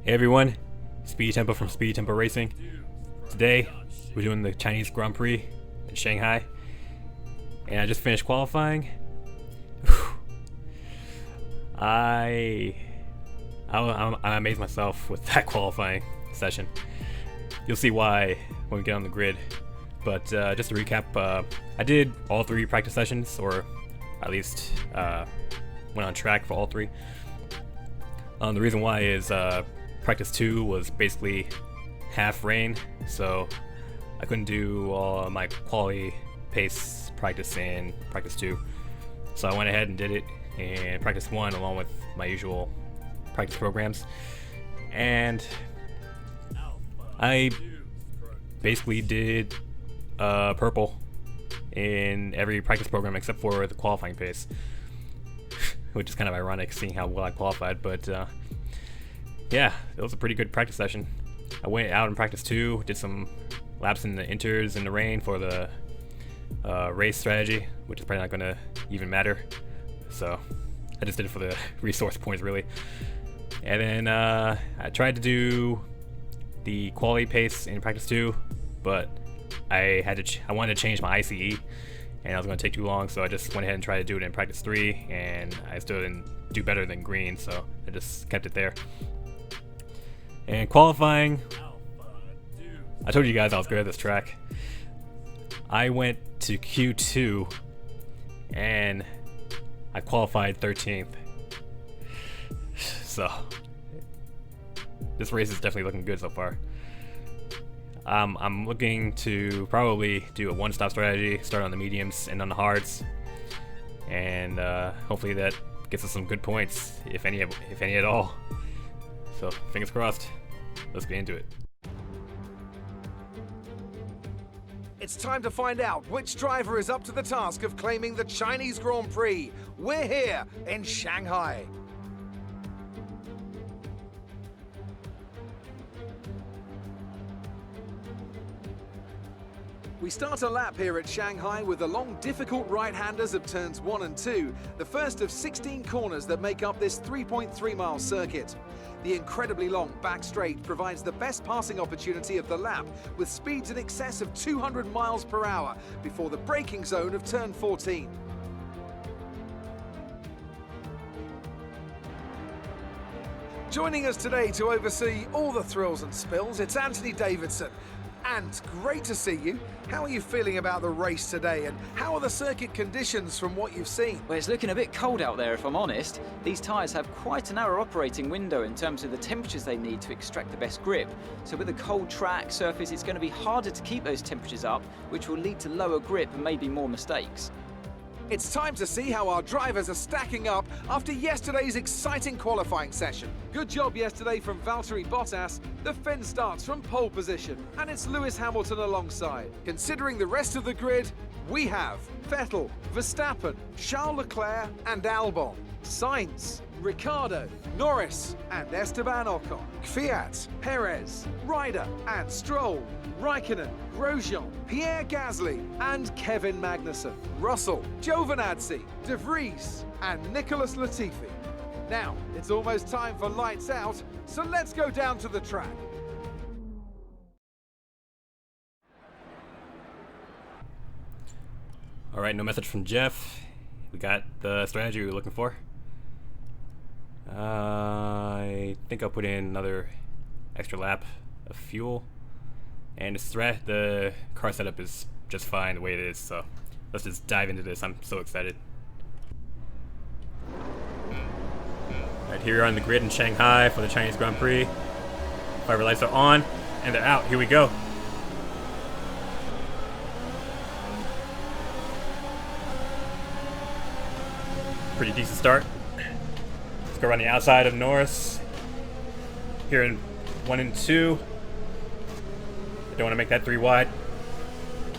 Hey everyone, Speedy Tempo from Speedy Tempo Racing. Today, we're doing the Chinese Grand Prix in Shanghai, and I just finished qualifying. I amazed myself with that qualifying session. You'll see why when we get on the grid. But just to recap, I did all 3 practice sessions, or at least went on track for all 3. The reason why is practice 2 was basically half rain, so I couldn't do all my quality pace practice in practice 2. So I went ahead and did it in practice 1 along with my usual practice programs. And I basically did purple in every practice program except for the qualifying pace, which is kind of ironic seeing how well I qualified. But yeah, it was a pretty good practice session. I went out in practice 2, did some laps in the inters in the rain for the race strategy, which is probably not going to even matter. So I just did it for the resource points, really. And then I tried to do the quality pace in practice 2, but I wanted to change my ICE, and I was going to take too long, so I just went ahead and tried to do it in practice 3, and I still didn't do better than green, so I just kept it there. And qualifying, I told you guys I was good at this track. I went to Q2 and I qualified 13th. So this race is definitely looking good so far. I'm looking to probably do a one-stop strategy, start on the mediums and on the hards, and hopefully that gets us some good points, if any at all. So fingers crossed. Let's get into it. It's time to find out which driver is up to the task of claiming the Chinese Grand Prix. We're here in Shanghai. We start a lap here at Shanghai with the long, difficult right-handers of turns 1 and 2, the first of 16 corners that make up this 3.3-mile circuit. The incredibly long back straight provides the best passing opportunity of the lap, with speeds in excess of 200 miles per hour before the braking zone of turn 14. Joining us today to oversee all the thrills and spills, it's Anthony Davidson. And great to see you. How are you feeling about the race today, and how are the circuit conditions from what you've seen? Well, it's looking a bit cold out there, if I'm honest. These tyres have quite a narrow operating window in terms of the temperatures they need to extract the best grip. So with a cold track surface, it's going to be harder to keep those temperatures up, which will lead to lower grip and maybe more mistakes. It's time to see how our drivers are stacking up after yesterday's exciting qualifying session. Good job yesterday from Valtteri Bottas. The Finn starts from pole position, and it's Lewis Hamilton alongside. Considering the rest of the grid, we have Vettel, Verstappen, Charles Leclerc and Albon, Sainz, Ricciardo, Norris and Esteban Ocon, KvyAT, Perez, Ryder and Stroll, Raikkonen, Grosjean, Pierre Gasly and Kevin Magnussen, Russell, Giovinazzi, De Vries and Nicholas Latifi. Now, it's almost time for lights out, so let's go down to the track. Alright, no message from Jeff. We got the strategy we were looking for. I think I'll put in another extra lap of fuel, and the car setup is just fine the way it is, so let's just dive into this. I'm so excited. Alright, here we are on the grid in Shanghai for the Chinese Grand Prix. Fiber lights are on and they're out. Here we go. Pretty decent start. Let's go around the outside of Norris. Here in 1 and 2. I don't want to make that 3 wide.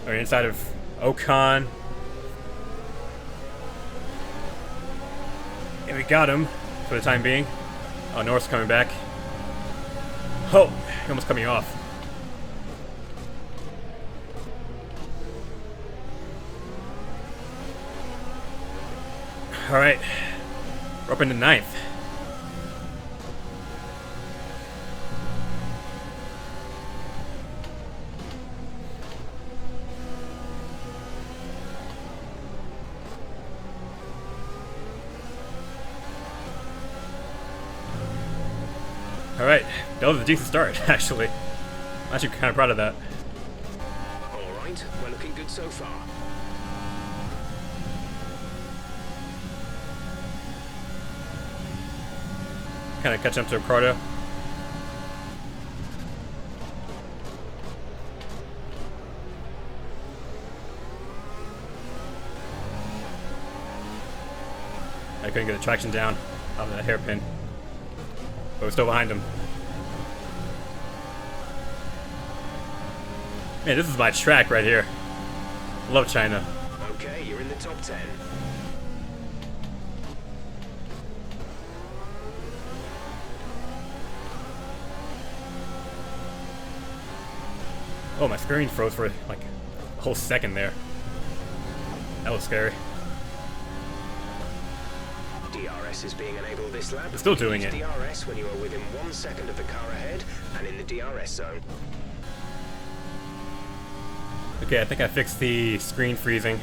Or inside of Ocon. And we got him for the time being. Oh, Norris coming back. Oh, he almost cut me off. Alright. We're up into 9th. Alright, that was a decent start, actually. I'm actually kind of proud of that. Alright, we're looking good so far. Kind of catching up to Ricardo. I couldn't get the traction down out of the hairpin, but we're still behind him. Man, this is my track right here. Love China. Okay, you're in the top 10. Oh, my screen froze for like a whole second there. That was scary. DRS is being enabled this lap. It's still doing Use it. DRS when you are within 1 second of the car ahead and in the DRS zone. Okay, I think I fixed the screen freezing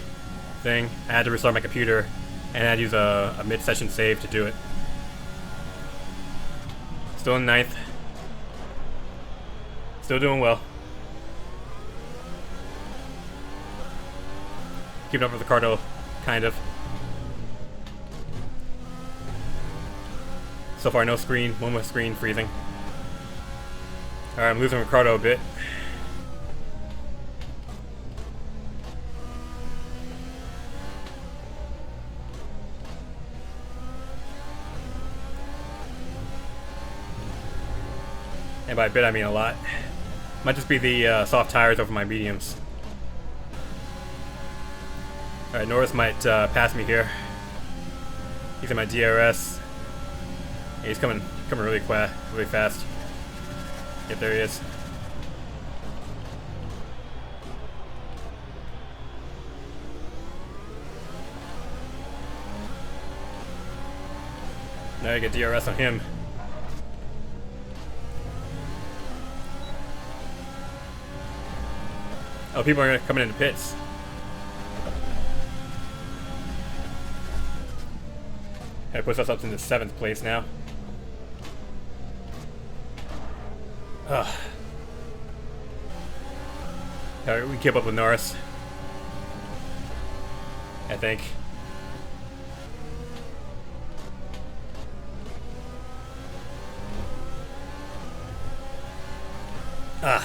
thing. I had to restart my computer, and I had to use a mid-session save to do it. Still in 9th. Still doing well. Keeping up with Ricardo, kind of. So far, no screen. One more screen freezing. Alright, I'm losing Ricardo a bit. And by a bit, I mean a lot. Might just be the soft tires over my mediums. Alright, Norris might pass me here. He's in my DRS. Yeah, he's coming really fast. Yep, there he is. Now I get DRS on him. Oh, people are coming into pits. That puts us up into 7th place now. Ugh. Alright, we keep up with Norris, I think. Ah.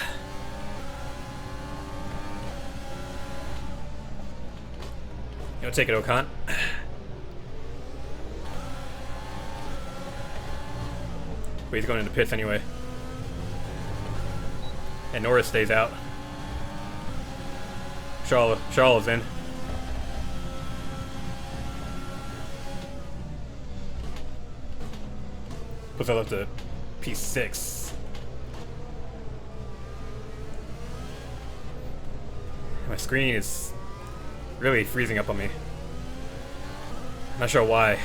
You take it, Ocon. But he's going into pits anyway. And Norris stays out. Charles is in. Puts us up to P6. My screen is really freezing up on me. Not sure why.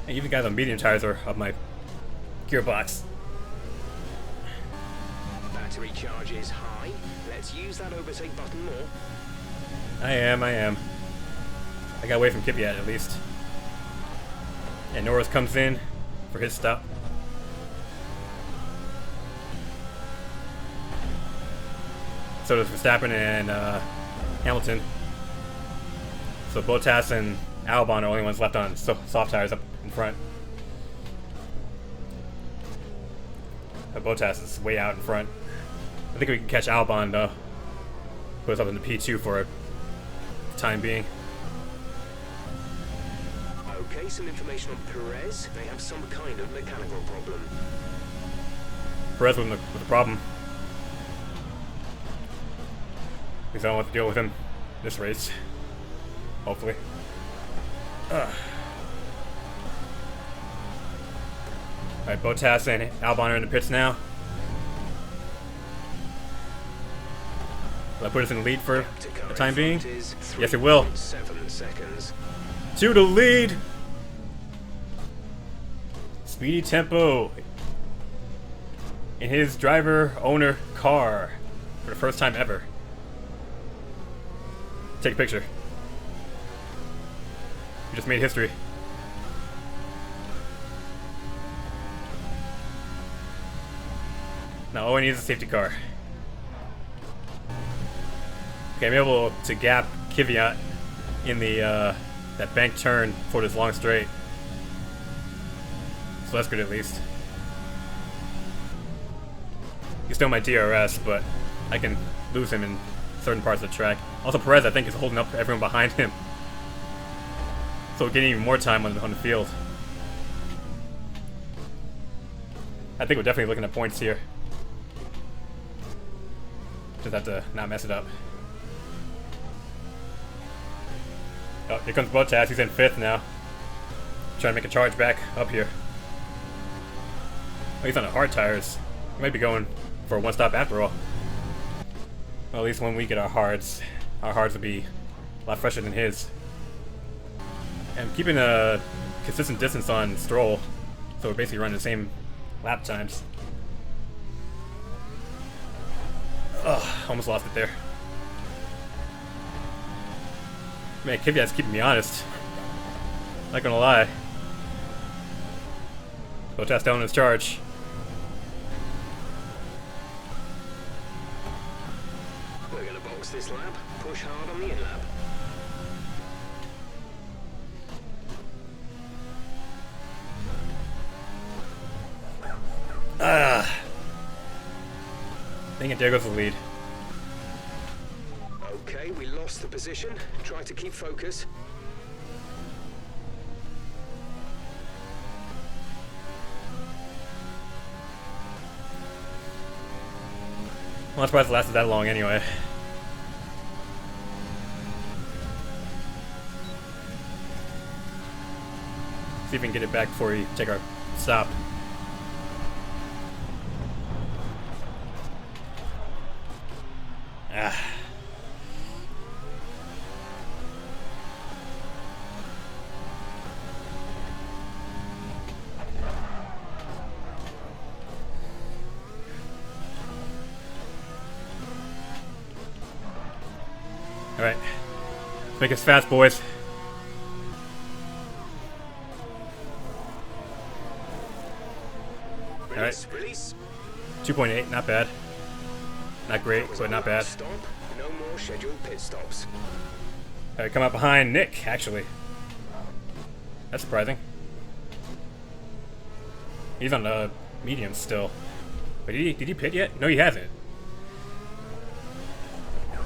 And even guys on medium tires are up my gearbox. Battery charge is high. Let's use that overtake button more. I am. I got away from KYVAT at least. And Norris comes in for his stop. So does Verstappen and Hamilton. So Bottas and Albon are the only ones left on soft tires up in front. But Bottas is way out in front. I think we can catch Albon though. Put us up in the P2 for the time being. Okay, some information on Perez. They have some kind of mechanical problem. Perez with the problem. Because I don't want to deal with him this race. Hopefully. Alright, Bottas and Albon are in the pits now. Will that put us in the lead for the time being? Yes, it will. 7 seconds. To the lead! Speedy Tempo in his driver-owner car for the first time ever. Take a picture. We just made history. Now all I need is a safety car. Okay, I'm able to gap KYVAT in the that bank turn for this long straight. So that's good at least. He's still my DRS, but I can lose him in certain parts of the track. Also, Perez, I think, is holding up everyone behind him. So getting even more time on the field. I think we're definitely looking at points here. Just have to not mess it up. Oh, here comes Bottas. He's in 5th now. Trying to make a charge back up here. Oh, he's on the hard tires. He might be going for a one-stop after all. Well, at least when we get our hards will be a lot fresher than his. And I'm keeping a consistent distance on Stroll, so we're basically running the same lap times. Ugh, almost lost it there. Man, KYVAT's keeping me honest. Not gonna lie. Bottas down in his charge. We're gonna box this lap, push hard on the in-lap. Dang it, there goes the lead. Okay, we lost the position. Try to keep focus. Well, I'm surprised it lasted that long anyway. See if we can get it back before we take our stop. Ah. Alright. Let's make us fast, boys. Alright. Release. 2.8, not bad. Not great, but not bad. Stop. No more scheduled pit stops. Alright, come out behind Nick, actually. That's surprising. He's on the medium still. But did he pit yet? No, he hasn't.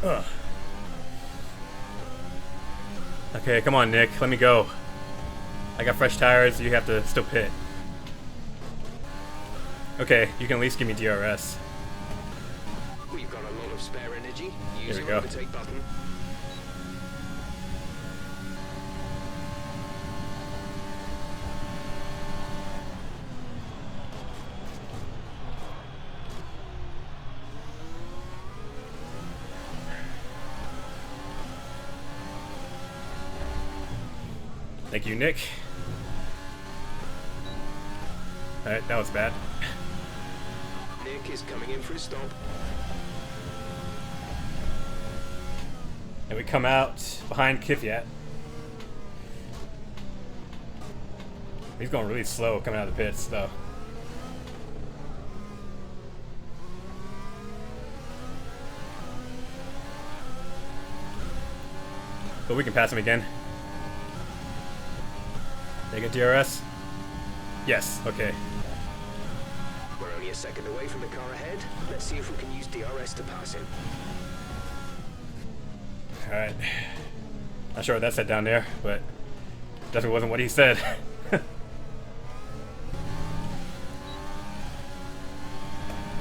Ugh. Okay, come on, Nick. Let me go. I got fresh tires. You have to still pit. Okay, you can at least give me DRS. We've got a lot of spare energy. Use Here we your go. overtake button. Thank you, Nick. Alright, that was bad. Nick is coming in for a stop. And we come out behind KYVAT. He's going really slow coming out of the pits, though. But we can pass him again. They get DRS? Yes, okay. We're only a second away from the car ahead. Let's see if we can use DRS to pass him. Alright. Not sure what that said down there, but definitely wasn't what he said.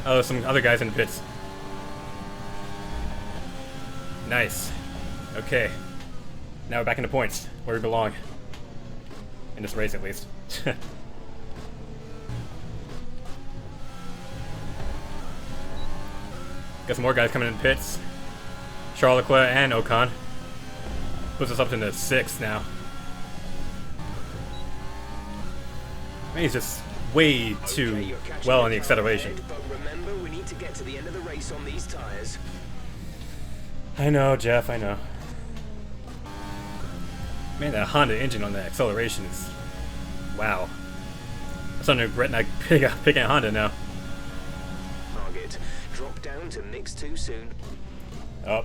Oh, some other guys in the pits. Nice. Okay. Now we're back into points, where we belong. In this race, at least. Got some more guys coming in pits. Charles Leclerc and Ocon. Puts us up into 6th now. Man, he's just way too Okay, you're catching well the on the car acceleration. ahead, but remember, we need to get to the end of the race on these tires. I know, Jeff, I know. Man, that Honda engine on the acceleration is... Wow. I'm starting to regret not picking Honda now. Target it. Drop down to mix 2 soon. Oh,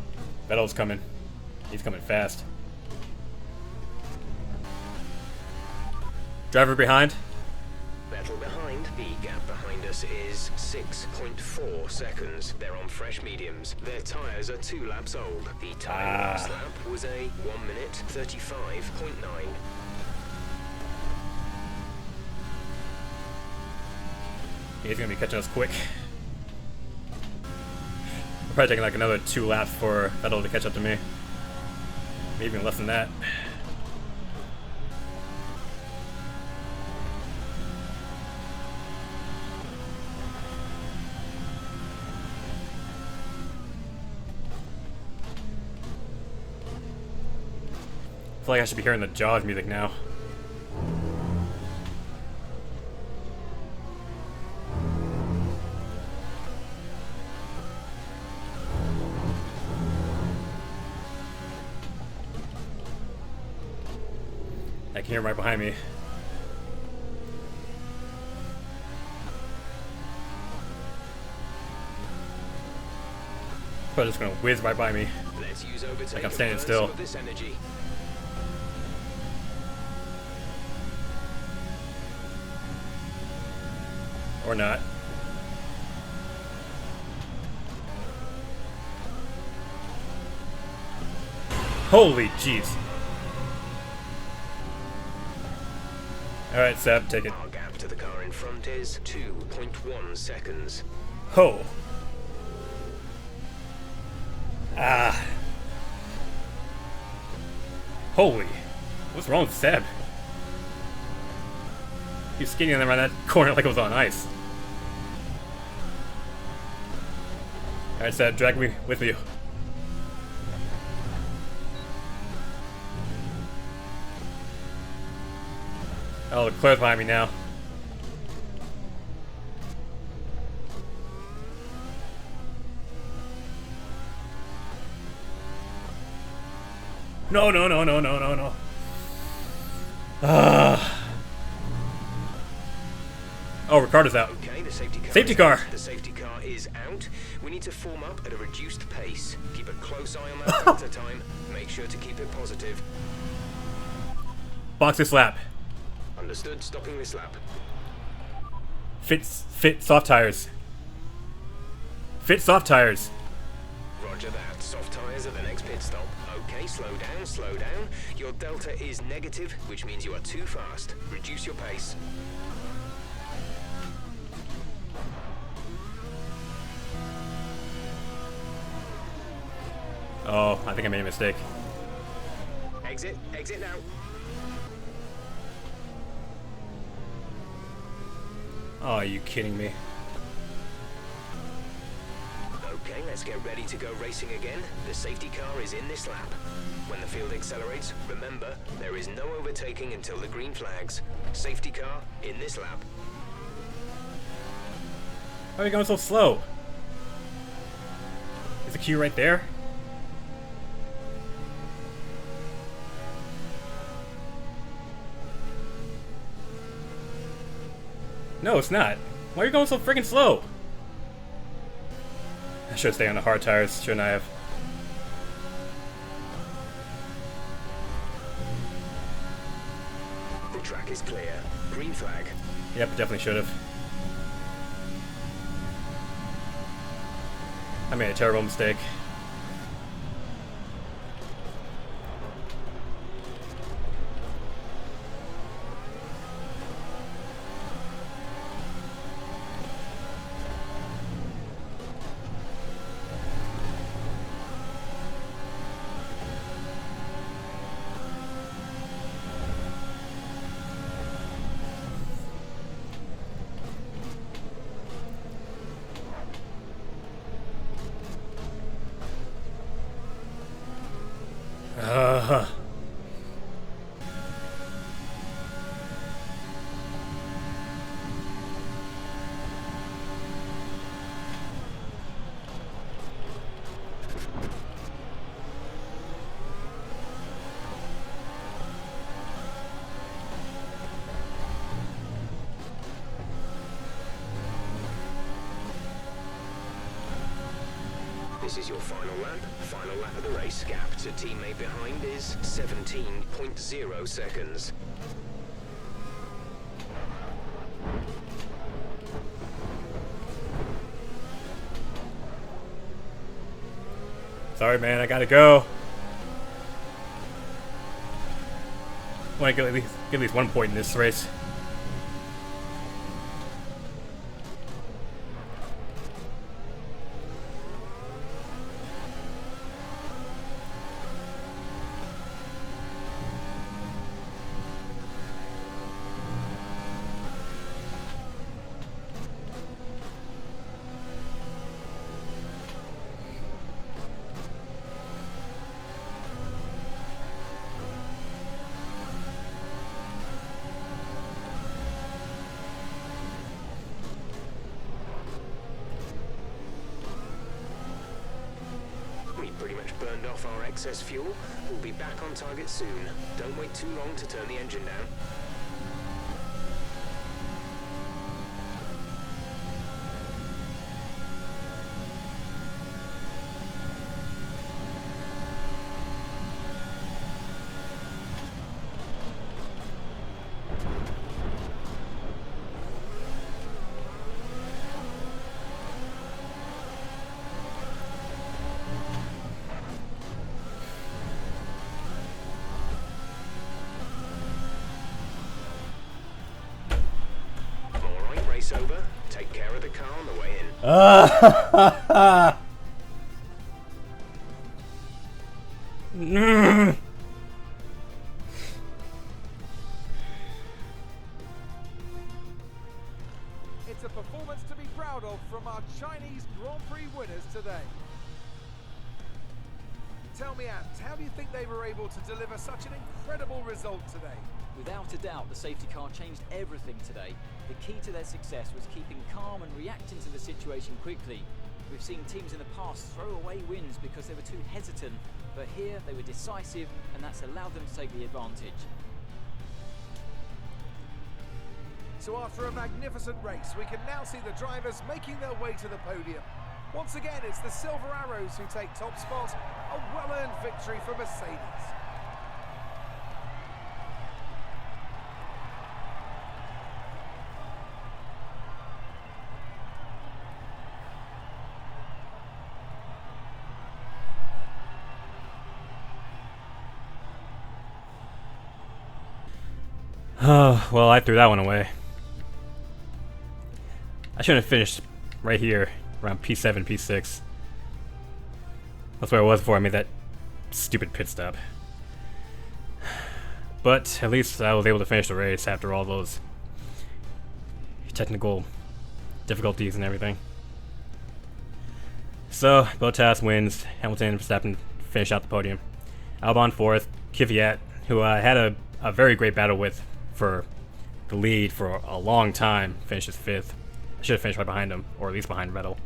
Vettel's coming. He's coming fast. Driver behind. Vettel behind. The gap behind us is 6.4 seconds. They're on fresh mediums. Their tyres are 2 laps old. The time last lap was a 1 minute 35.9. He's gonna be catching us quick. Probably taking like another 2 laps for Vettel to catch up to me. Maybe even less than that. I feel like I should be hearing the Jaws music now. I can hear him right behind me. Probably just gonna whiz right by me. Let's use overtake Like I'm standing still. of this energy. Or not. Holy jeez. Alright, Seb, take it. Our gap to the car in front is 2.1 seconds. Ho! Ah. Holy. What's wrong with Seb? He's skating around that corner like it was on ice. Alright, Seb, drag me with you. Oh, Claire's behind me now. No, no, no, no, no, no, no. Oh, Ricardo's out. Okay, the safety car. Safety car. The safety car is out. We need to form up at a reduced pace. Keep a close eye on that delta time. Make sure to keep it positive. Box this lap. Understood. Stopping this lap. Fit soft tires. Fit soft tires. Roger that. Soft tires at the next pit stop. Okay, slow down, slow down. Your delta is negative, which means you are too fast. Reduce your pace. Oh, I think I made a mistake. Exit. Exit now. Oh, are you kidding me? Okay, let's get ready to go racing again. The safety car is in this lap. When the field accelerates, remember, there is no overtaking until the green flags. Safety car in this lap. Why are you going so slow? Is the queue right there? No, it's not. Why are you going so freaking slow? I should stay on the hard tires, shouldn't I have? The track is clear. Green flag. Yep, definitely should have. I made a terrible mistake. This is your final lap. Final lap of the race. Gap to teammate behind is 17.0 seconds. Sorry, man, I gotta go. I want to get at least 1 point in this race. Pretty much burned off our excess fuel. We'll be back on target soon. Don't wait too long to turn the engine down. Over. Take care of the car on the way in. It's a performance to be proud of from our Chinese Grand Prix winners today. Tell me, Ant, how do you think they were able to deliver such an incredible result today? Without a doubt, the safety car changed everything today. The key to their success was keeping calm and reacting to the situation quickly. We've seen teams in the past throw away wins because they were too hesitant, but here they were decisive, and that's allowed them to take the advantage. So after a magnificent race, we can now see the drivers making their way to the podium. Once again, it's the Silver Arrows who take top spot, a well-earned victory for Mercedes. Oh, well, I threw that one away. I should have finished right here, around P7, P6. That's where I was before I made that stupid pit stop. But at least I was able to finish the race after all those technical difficulties and everything. So, Bottas wins, Hamilton and Verstappen finish out the podium. Albon fourth, KYVAT, who I had a very great battle with for the lead for a long time, finishes fifth. I should have finished right behind him, or at least behind Vettel,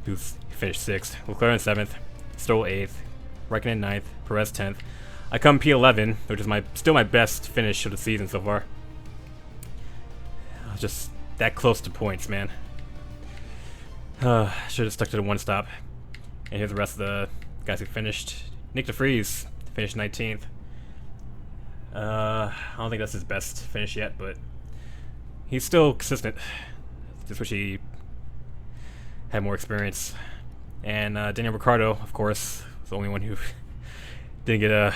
who's finished sixth. Leclerc in seventh, Stroll eighth, Raikkonen ninth, Perez 10th. I come P11, which is still my best finish of the season so far. I was just that close to points, man. Should have stuck to the one stop. And here's the rest of the guys who finished. Nick DeVries finished 19th. I don't think that's his best finish yet, but he's still consistent. Just wish he had more experience. And Daniel Ricciardo, of course, was the only one who didn't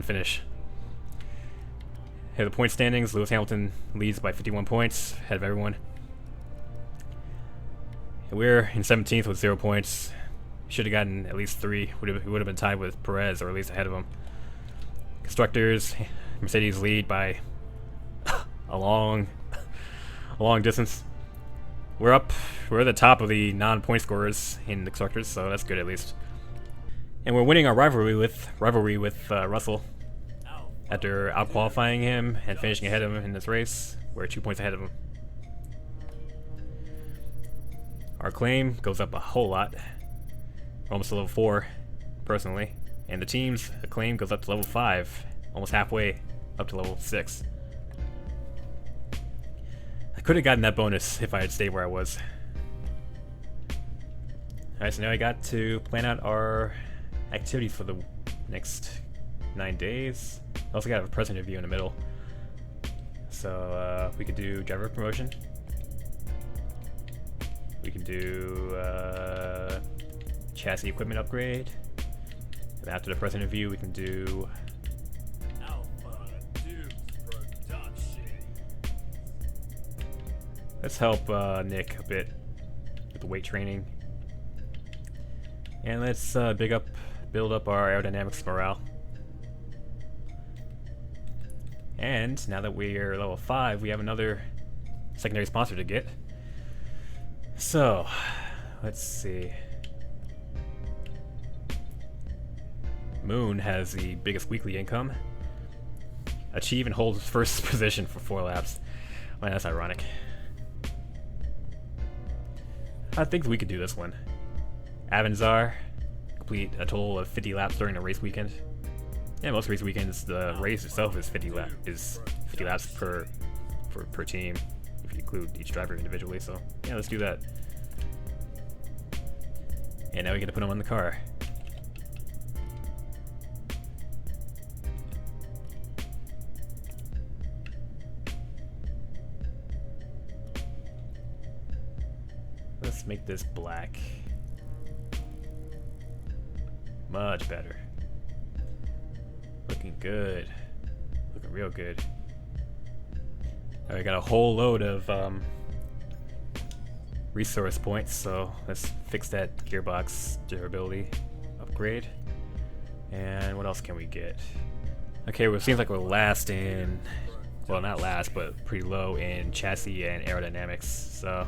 finish. Here are the point standings. Lewis Hamilton leads by 51 points, ahead of everyone. And we're in 17th with 0 points. Should have gotten at least 3. We would have been tied with Perez, or at least ahead of him. Constructors, Mercedes lead by a long distance. We're at the top of the non-point scorers in the constructors, so that's good at least. And we're winning our rivalry with Russell. After out-qualifying him and finishing ahead of him in this race, we're 2 points ahead of him. Our claim goes up a whole lot. We're almost to level 4, personally. And the team's acclaim goes up to level 5, almost halfway up to level 6. I could have gotten that bonus if I had stayed where I was. Alright, so now I got to plan out our activities for the next 9 days. Also got a present review in the middle. So we could do driver promotion. We can do chassis equipment upgrade. And after the present review, we can do let's help Nick a bit with the weight training. And let's build up our aerodynamics morale. And now that we are level 5, we have another secondary sponsor to get. So, let's see. Moon has the biggest weekly income. Achieve and hold first position for 4 laps. Well, that's ironic. I think we could do this one. Avanzar, complete a total of 50 laps during a race weekend. Yeah, most race weekends, the race itself is 50 laps per team, if you include each driver individually. So yeah, let's do that. And now we get to put them on the car. Let's make this black. Much better. Looking good. Looking real good. Alright, got a whole load of resource points, so let's fix that gearbox durability upgrade. And what else can we get? Okay, well, it seems like we're last in, well, not last, but pretty low in chassis and aerodynamics, so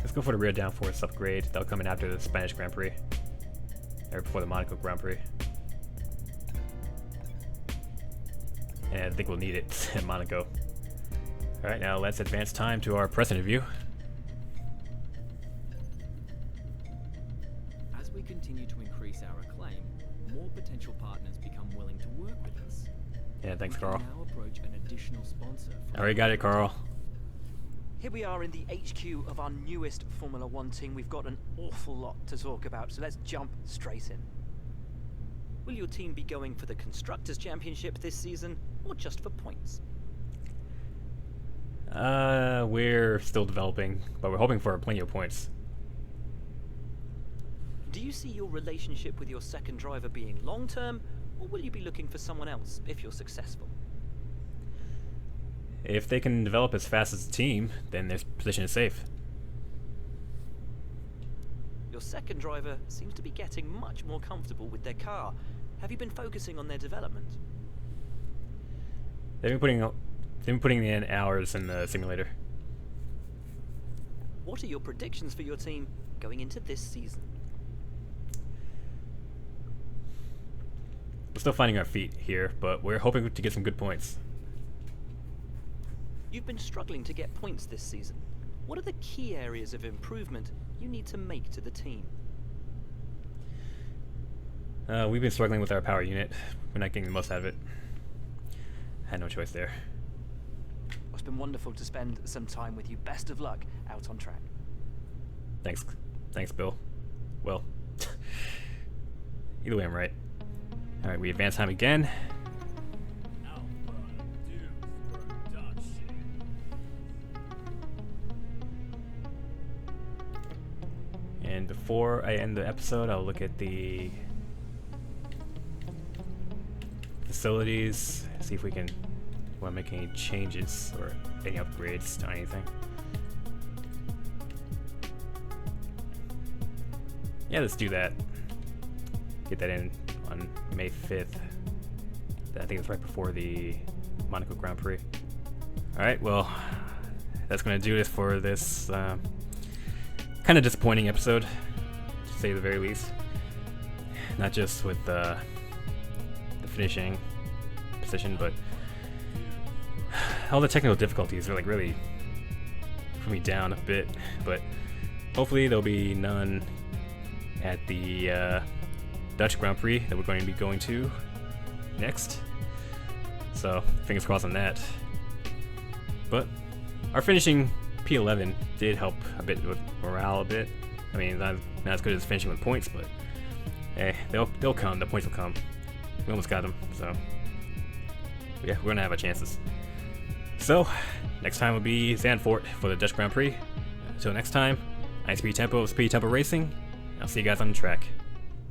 let's go for the rear downforce upgrade. That'll come in after the Spanish Grand Prix, or before the Monaco Grand Prix. And I think we'll need it in Monaco. Alright, now let's advance time to our press interview. As we continue to increase our acclaim, more potential partners become willing to work with us. Yeah, thanks, We Carl. can now approach an additional sponsor from Alright, got it, Carl. Here we are in the HQ of our newest Formula One team. We've got an awful lot to talk about, so let's jump straight in. Will your team be going for the Constructors' Championship this season, or just for points? We're still developing, but we're hoping for plenty of points. Do you see your relationship with your second driver being long-term, or will you be looking for someone else if you're successful? If they can develop as fast as a team, then their position is safe. Your second driver seems to be getting much more comfortable with their car. Have you been focusing on their development? They've been putting in hours in the simulator. What are your predictions for your team going into this season? We're still finding our feet here, but we're hoping to get some good points. You've been struggling to get points this season. What are the key areas of improvement you need to make to the team? We've been struggling with our power unit. We're not getting the most out of it. Had no choice there. It's been wonderful to spend some time with you. Best of luck out on track. Thanks, Bill. Well, either way, I'm right. All right, we advance time again. And before I end the episode, I'll look at the facilities, see if we can want to make any changes or any upgrades to anything. Yeah, let's do that. Get that in on May 5th. I think it's right before the Monaco Grand Prix. Alright, well, that's going to do this for this kind of disappointing episode, to say the very least. Not just with the finishing position, but all the technical difficulties are like really put me down a bit. But hopefully there'll be none at the Dutch Grand Prix that we're going to be going to next. So fingers crossed on that. But our finishing P11 did help a bit with morale a bit. I mean, not as good as finishing with points, but hey, they'll come. The points will come. We almost got them, so yeah, we're gonna have our chances. So next time will be Zandvoort for the Dutch Grand Prix. Until next time, I'm Speedy Tempo of Speedy Tempo Racing. I'll see you guys on the track.